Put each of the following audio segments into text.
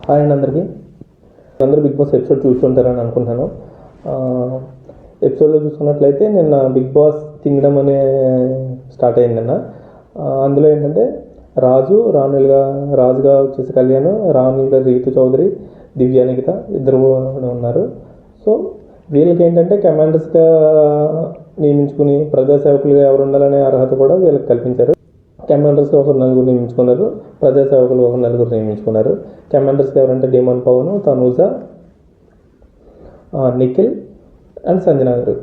Hi అండి అందరికీ. అందరూ బిగ్ బాస్ ఎపిసోడ్ చూస్తుంటారని అనుకుంటున్నాను. ఎపిసోడ్లో చూసుకున్నట్లయితే నిన్న బిగ్ బాస్ కింగ్డమ్ అనే స్టార్ట్ అయింది నిన్న. అందులో ఏంటంటే రాజుగా వచ్చేసి కళ్యాణ్, రాణిగా రీతు చౌదరి, దివ్యానికిత ఇద్దరు ఉన్నారు. సో వీళ్ళకి ఏంటంటే కమాండర్స్గా నియమించుకుని ప్రజాసేవకులుగా ఎవరు ఉండాలనే అర్హత కూడా వీళ్ళకి కల్పించారు. కమాండర్స్గా ఒక నలుగురు నియమించుకున్నారు, ప్రజాసేవకులు ఒక నలుగురు నియమించుకున్నారు. కమాండర్స్కి ఎవరంటే డేమన్ పవన్, తనూజ, నిఖిల్ అండ్ సంజన గారు.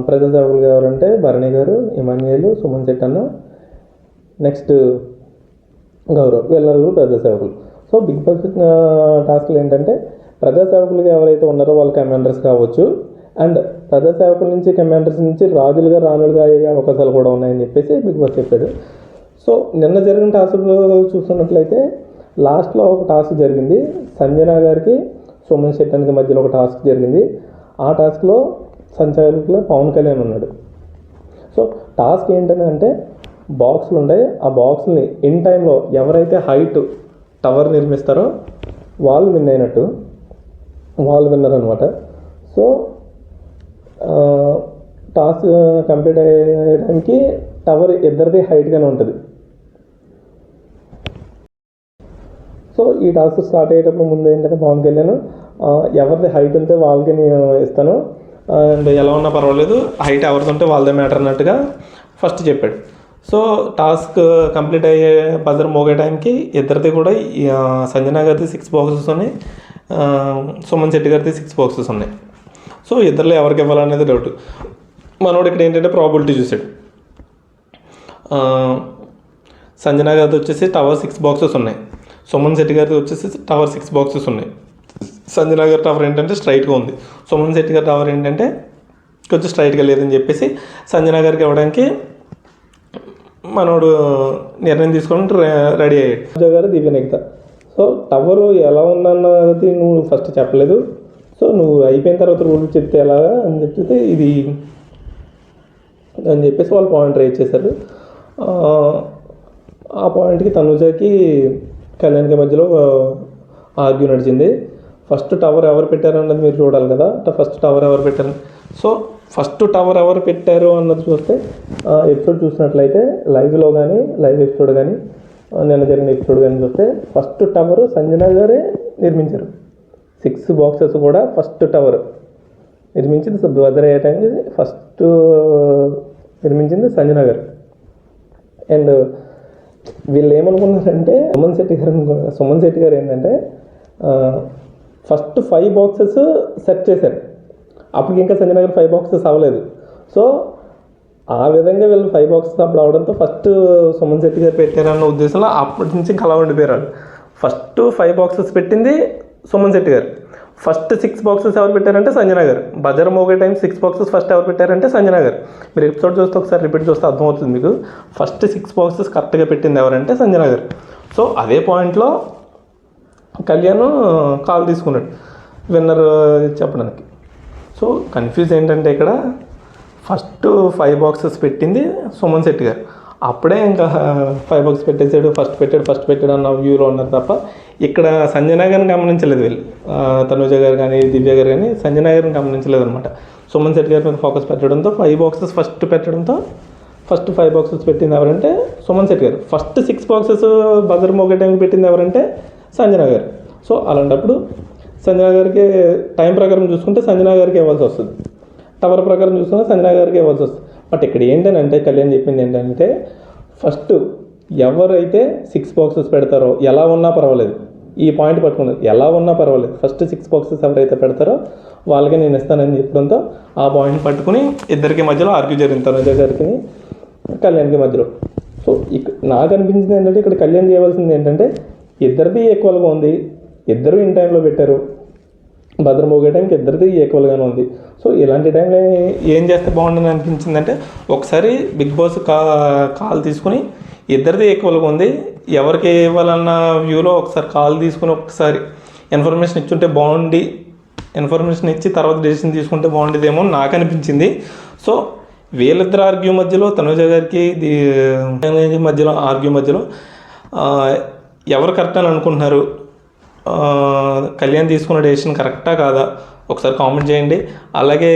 ప్రజాసేవకులుగా ఎవరంటే భరణి గారు, ఇమాన్యుయల్, సుమన్ శెట్టి అన్న, నెక్స్ట్ గౌరవ్, వీళ్ళ ప్రజాసేవకులు. సో బిగ్ బాస్ టాస్క్లు ఏంటంటే ప్రజాసేవకులుగా ఎవరైతే ఉన్నారో వాళ్ళు కమాండర్స్ కావచ్చు, అండ్ ప్రజాసేవకుల నుంచి కమాండర్స్ నుంచి రాజులుగా రాణులుగా అయ్యే అవకాశాలు కూడా ఉన్నాయని చెప్పేసి బిగ్ బాస్ చెప్పాడు. సో నిన్న జరిగిన టాస్క్లో చూస్తున్నట్లయితే లాస్ట్లో ఒక టాస్క్ జరిగింది. సంజన గారికి సుమన్ శెట్టికి మధ్యలో ఒక టాస్క్ జరిగింది. ఆ టాస్క్లో సంచాలకులు పవన్ కళ్యాణ్ ఉన్నాడు. సో టాస్క్ ఏంటని అంటే బాక్సులు ఉన్నాయి. ఆ బాక్స్ని ఇన్ టైంలో ఎవరైతే హైట్ టవర్ నిర్మిస్తారో వాళ్ళు విన్ అయినట్టు, వాళ్ళు విన్నర్ అనమాట. సో టాస్క్ కంప్లీట్ అయ్యే టైంకి టవర్ ఇద్దరిది హైట్గానే ఉంటుంది. సో ఈ టాస్క్ స్టార్ట్ అయ్యేటప్పుడు ముందు ఏంటంటే పవన్ కళ్యాణ్ ఎవరిది హైట్ ఉంటే వాళ్ళకి నేను ఇస్తాను, అండ్ ఎలా ఉన్నా పర్వాలేదు, హైట్ ఎవరిది ఉంటే వాళ్ళదే మ్యాటర్ అన్నట్టుగా ఫస్ట్ చెప్పాడు. సో టాస్క్ కంప్లీట్ అయ్యే బజర్ మోగే టైంకి ఇద్దరిది కూడా సంజన గారిది 6 బాక్సెస్ ఉన్నాయి, సుమన్ శెట్టి గారిది 6 బాక్సెస్ ఉన్నాయి. సో ఇద్దరిలో ఎవరికి ఇవ్వాలనేది డౌట్. మనోడు ఇక్కడ ఏంటంటే ప్రాబిలిటీ చూసాడు. సంజన గారిది వచ్చేసి టవర్ 6 బాక్సెస్ ఉన్నాయి, సుమన్ శెట్టి గారిది వచ్చేసి టవర్ 6 బాక్సెస్ ఉన్నాయి. సంజన గారి టవర్ ఏంటంటే స్ట్రైట్గా ఉంది, సుమన్ శెట్టి గారి టవర్ ఏంటంటే కొంచెం స్ట్రైట్గా లేదని చెప్పేసి సంజన గారికి ఇవ్వడానికి మనోడు నిర్ణయం తీసుకొని రెడీ అయ్యాడు. రాజా గారు దివ్యనికిత. సో టవర్ ఎలా ఉందన్నది నువ్వు ఫస్ట్ చెప్పలేదు, సో నువ్వు అయిపోయిన తర్వాత రూల్ చెప్తే ఎలాగా అని చెప్తే ఇది అని చెప్పేసి వాళ్ళు పాయింట్ రైజ్ చేశారు. ఆ పాయింట్కి తనుజాకి కళ్యాణ్కి మధ్యలో ఆర్గ్యూ నడిచింది. ఫస్ట్ టవర్ ఎవరు పెట్టారు అన్నది మీరు చూడాలి కదా, ఫస్ట్ టవర్ ఎవరు పెట్టారు. సో ఫస్ట్ టవర్ ఎవరు పెట్టారు అన్నది చూస్తే ఎపిసోడ్ చూసినట్లయితే లైవ్ ఎపిసోడ్ కానీ నిన్న జరిగిన ఎపిసోడ్ కానీ చూస్తే ఫస్ట్ టవర్ సంజన గారే నిర్మించారు. 6 బాక్సెస్ కూడా ఫస్ట్ టవర్ నిర్మించింది బజర్ అయ్యే టైంకి ఫస్ట్ నిర్మించింది సంజన గారు. అండ్ వీళ్ళు ఏమనుకున్నారంటే సుమన్ శెట్టి గారు ఏంటంటే ఫస్ట్ 5 బాక్సెస్ సెట్ చేశారు. అప్పటికి ఇంకా సంజన గారు 5 బాక్సెస్ అవ్వలేదు. సో ఆ విధంగా వీళ్ళు 5 బాక్సెస్ అప్పుడు అవడంతో ఫస్ట్ సుమన్ శెట్టి గారు పెట్టారన్న ఉద్దేశంలో అప్పటి నుంచి ఇంకా అలా ఉండిపోయారు. ఫస్ట్ 5 బాక్సెస్ పెట్టింది సుమన్ శెట్టి గారు, ఫస్ట్ 6 బాక్సెస్ ఎవరు పెట్టారంటే సంజన గారు. బజర్ మోగే టైం 6 బాక్సెస్ ఫస్ట్ ఎవరు పెట్టారంటే సంజన గారు. మీరు ఎపిసోడ్ చూస్తే ఒకసారి రిపీట్ చూస్తే అర్థమవుతుంది మీకు. ఫస్ట్ 6 బాక్సెస్ కరెక్ట్గా పెట్టింది ఎవరంటే సంజన గారు. సో అదే పాయింట్లో కళ్యాణ్ కాల్ తీసుకున్నాడు విన్నర్ చెప్పడానికి. సో కన్ఫ్యూజ్ ఏంటంటే ఇక్కడ ఫస్ట్ 5 బాక్సెస్ పెట్టింది సుమన్ శెట్టి గారు. అప్పుడే ఇంకా 5 బాక్స్ పెట్టేసాడు, ఫస్ట్ పెట్టాడు అన్న వ్యూలో ఉన్నారు తప్ప ఇక్కడ సంజన గారిని గమనించలేదు వీళ్ళు. తనుజ గారు కానీ దివ్య గారు కానీ సంజన గారిని గమనించలేదు అనమాట. సుమన్ శెట్టి గారి మీద ఫోకస్ పెట్టడంతో 5 బాక్సెస్ ఫస్ట్ పెట్టడంతో ఫస్ట్ 5 బాక్సెస్ పెట్టింది ఎవరంటే సుమన్ శెట్టి గారు. ఫస్ట్ 6 బాక్సెస్ బజర్ మోగే టైంకి పెట్టింది ఎవరంటే సంజన గారు. సో అలాంటప్పుడు సంజన గారికి టైం ప్రకారం చూసుకుంటే సంజన గారికి ఇవ్వాల్సి వస్తుంది, టవర్ ప్రకారం చూసుకుంటే సంజన గారికి ఇవ్వాల్సి వస్తుంది. బట్ ఇక్కడ ఏంటంటే కళ్యాణ్ చెప్పింది ఏంటంటే ఫస్ట్ ఎవరైతే 6 బాక్సెస్ పెడతారో ఎలా ఉన్నా పర్వాలేదు, ఈ పాయింట్ పట్టుకున్నారు, ఎలా ఉన్నా పర్వాలేదు, ఫస్ట్ 6 బాక్సెస్ ఎవరైతే పెడతారో వాళ్ళకి నేను ఇస్తానని చెప్పడంతో ఆ పాయింట్ పట్టుకుని ఇద్దరికి మధ్యలో ఆర్గ్యూ జరిగింది, తనుజ గారికి కళ్యాణ్కి మధ్యలో. సో నాకు అనిపించింది ఏంటంటే ఇక్కడ కళ్యాణ్ చేయవలసింది ఏంటంటే ఇద్దరిది ఈక్వల్గా ఉంది, ఇద్దరు ఇన్ టైంలో పెట్టారు, భద్ర మోగే టైంకి ఇద్దరిది ఈక్వల్గానే ఉంది. సో ఇలాంటి టైంలో ఏం చేస్తే బాగుంటుంది అనిపించిందంటే ఒకసారి బిగ్ బాస్ కాల్ తీసుకుని ఇద్దరిది ఈక్వల్గా ఉంది, ఎవరికి ఇవ్వాలన్న వ్యూలో ఒకసారి కాల్ తీసుకుని ఒకసారి ఇన్ఫర్మేషన్ ఇచ్చుంటే బాగుండి, ఇన్ఫర్మేషన్ ఇచ్చి తర్వాత డెసిషన్ తీసుకుంటే బాగుండేదేమో నాకు అనిపించింది. సో వీళ్ళిద్దరు ఆర్గ్యూ మధ్యలో తనుజ గారికి మధ్యలో ఆర్గ్యూ మధ్యలో ఎవరు కరెక్ట్ అని అనుకుంటున్నారు కళ్యాణ్ తీసుకున్న డెసిషన్ కరెక్టా కాదా ఒకసారి కామెంట్ చేయండి. అలాగే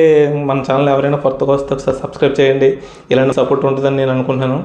మన ఛానల్ ఎవరైనా కొత్తగా వస్తే ఒకసారి సబ్స్క్రైబ్ చేయండి. ఇలాంటి సపోర్ట్ ఉంటుందని నేను అనుకుంటున్నాను.